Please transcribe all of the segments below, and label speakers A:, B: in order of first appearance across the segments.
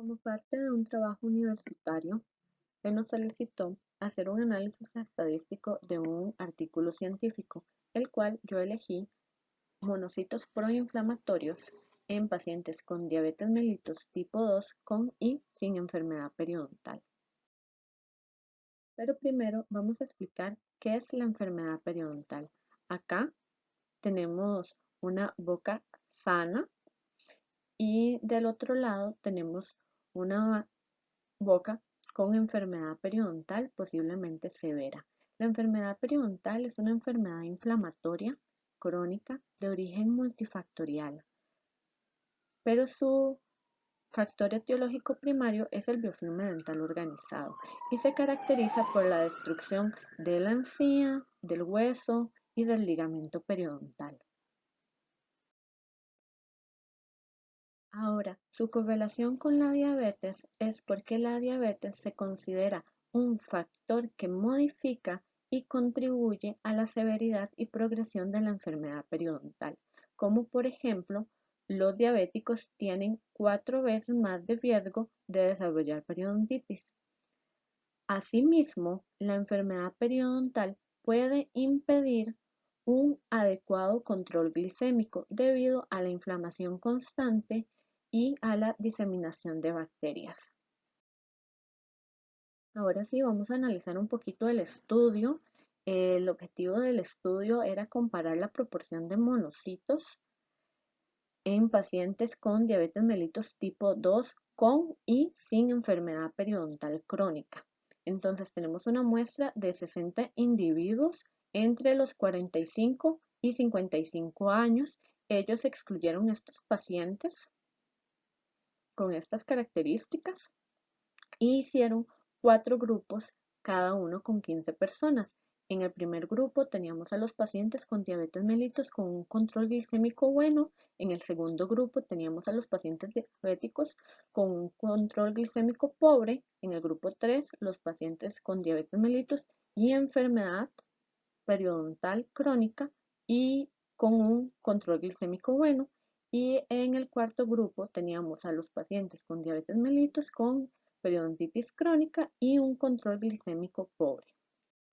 A: Como parte de un trabajo universitario, se nos solicitó hacer un análisis estadístico de un artículo científico, el cual yo elegí monocitos proinflamatorios en pacientes con diabetes mellitus tipo 2 con y sin enfermedad periodontal. Pero primero vamos a explicar qué es la enfermedad periodontal. Acá tenemos una boca sana y del otro lado tenemos una boca con enfermedad periodontal posiblemente severa. La enfermedad periodontal es una enfermedad inflamatoria crónica de origen multifactorial, pero su factor etiológico primario es el biofilm dental organizado y se caracteriza por la destrucción de la encía, del hueso y del ligamento periodontal. Ahora, su correlación con la diabetes es porque la diabetes se considera un factor que modifica y contribuye a la severidad y progresión de la enfermedad periodontal, como por ejemplo, los diabéticos tienen 4 veces más de riesgo de desarrollar periodontitis. Asimismo, la enfermedad periodontal puede impedir un adecuado control glicémico debido a la inflamación constante y a la diseminación de bacterias. Ahora sí, vamos a analizar un poquito el estudio. El objetivo del estudio era comparar la proporción de monocitos en pacientes con diabetes mellitus tipo 2 con y sin enfermedad periodontal crónica. Entonces tenemos una muestra de 60 individuos entre los 45 y 55 años. Ellos excluyeron estos pacientes con estas características y hicieron 4 grupos, cada uno con 15 personas. En el primer grupo teníamos a los pacientes con diabetes mellitus con un control glicémico bueno. En el segundo grupo teníamos a los pacientes diabéticos con un control glicémico pobre. En el grupo 3, los pacientes con diabetes mellitus y enfermedad periodontal crónica y con un control glicémico bueno. Y en el cuarto grupo teníamos a los pacientes con diabetes mellitus con periodontitis crónica y un control glicémico pobre.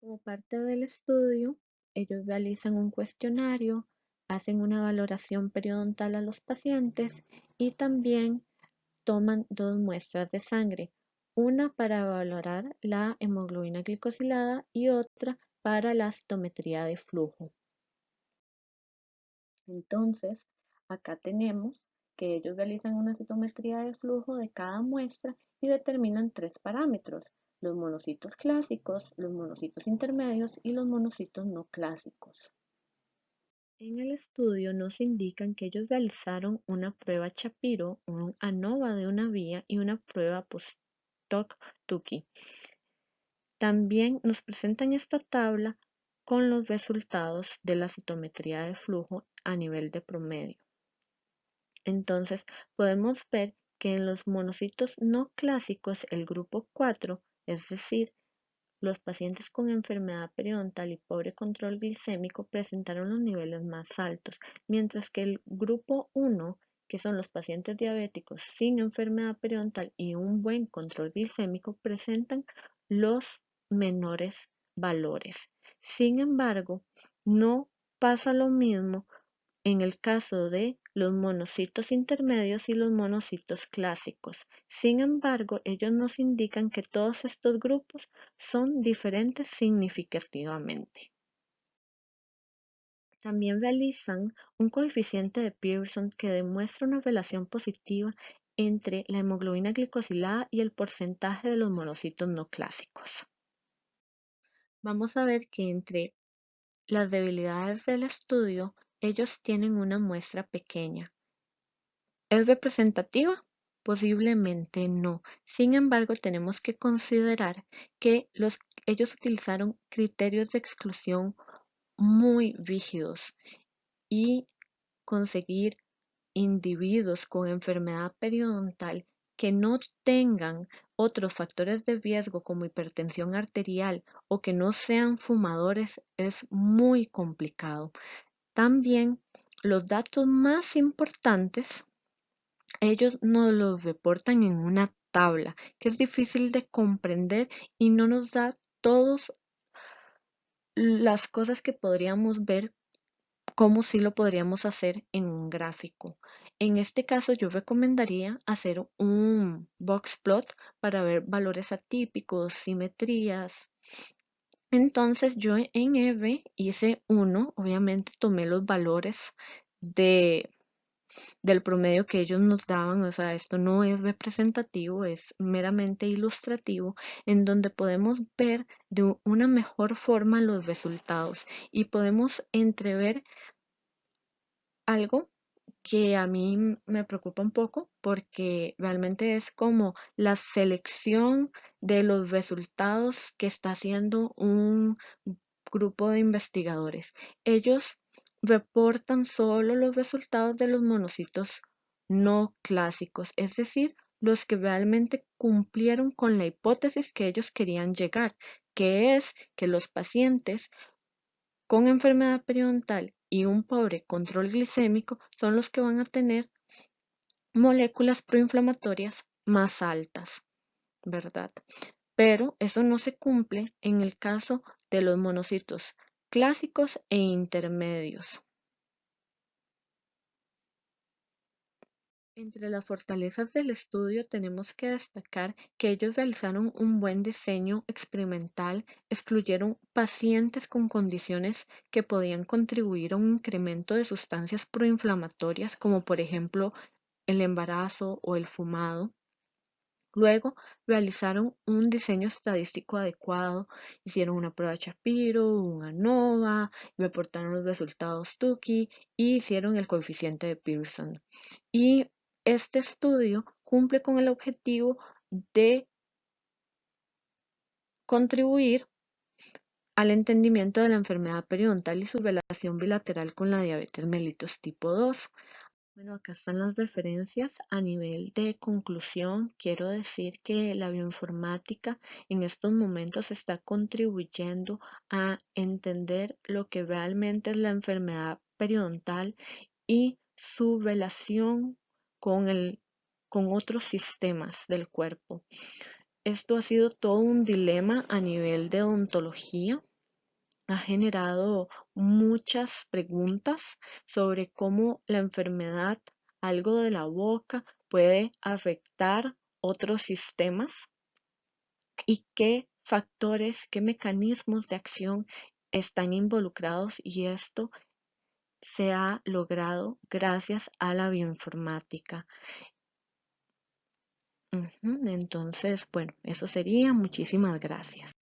A: Como parte del estudio, ellos realizan un cuestionario, hacen una valoración periodontal a los pacientes y también toman 2 muestras de sangre, una para valorar la hemoglobina glicosilada y otra para la citometría de flujo. Entonces, acá tenemos que ellos realizan una citometría de flujo de cada muestra y determinan 3 parámetros: los monocitos clásicos, los monocitos intermedios y los monocitos no clásicos. En el estudio nos indican que ellos realizaron una prueba Shapiro, un ANOVA de una vía y una prueba post-hoc-Tukey. También nos presentan esta tabla con los resultados de la citometría de flujo a nivel de promedio. Entonces, podemos ver que en los monocitos no clásicos, el grupo 4, es decir, los pacientes con enfermedad periodontal y pobre control glicémico presentaron los niveles más altos, mientras que el grupo 1, que son los pacientes diabéticos sin enfermedad periodontal y un buen control glicémico, presentan los menores valores. Sin embargo, no pasa lo mismo en el caso de los monocitos intermedios y los monocitos clásicos. Sin embargo, ellos nos indican que todos estos grupos son diferentes significativamente. También realizan un coeficiente de Pearson que demuestra una relación positiva entre la hemoglobina glicosilada y el porcentaje de los monocitos no clásicos. Vamos a ver que entre las debilidades del estudio, ellos tienen una muestra pequeña. ¿Es representativa? Posiblemente no. Sin embargo, tenemos que considerar que ellos utilizaron criterios de exclusión muy rígidos y conseguir individuos con enfermedad periodontal que no tengan otros factores de riesgo como hipertensión arterial o que no sean fumadores es muy complicado. También los datos más importantes ellos nos los reportan en una tabla que es difícil de comprender y no nos da todas las cosas que podríamos ver como si lo podríamos hacer en un gráfico. En este caso yo recomendaría hacer un box plot para ver valores atípicos, simetrías. Entonces yo en R hice uno, obviamente tomé los valores de, del promedio que ellos nos daban, o sea, esto no es representativo, es meramente ilustrativo, en donde podemos ver de una mejor forma los resultados y podemos entrever algo que a mí me preocupa un poco porque realmente es como la selección de los resultados que está haciendo un grupo de investigadores. Ellos reportan solo los resultados de los monocitos no clásicos, es decir, los que realmente cumplieron con la hipótesis que ellos querían llegar, que es que los pacientes con enfermedad periodontal y un pobre control glicémico son los que van a tener moléculas proinflamatorias más altas, ¿verdad? Pero eso no se cumple en el caso de los monocitos clásicos e intermedios. Entre las fortalezas del estudio tenemos que destacar que ellos realizaron un buen diseño experimental, excluyeron pacientes con condiciones que podían contribuir a un incremento de sustancias proinflamatorias, como por ejemplo el embarazo o el fumado. Luego realizaron un diseño estadístico adecuado, hicieron una prueba Shapiro, un ANOVA, reportaron los resultados Tukey y hicieron el coeficiente de Pearson. Y este estudio cumple con el objetivo de contribuir al entendimiento de la enfermedad periodontal y su relación bilateral con la diabetes mellitus tipo 2. Bueno, acá están las referencias. A nivel de conclusión, quiero decir que la bioinformática en estos momentos está contribuyendo a entender lo que realmente es la enfermedad periodontal y su relación con con otros sistemas del cuerpo. Esto ha sido todo un dilema a nivel de odontología. Ha generado muchas preguntas sobre cómo la enfermedad, algo de la boca, puede afectar otros sistemas y qué factores, qué mecanismos de acción están involucrados, y esto se ha logrado gracias a la bioinformática. Entonces, bueno, eso sería. Muchísimas gracias.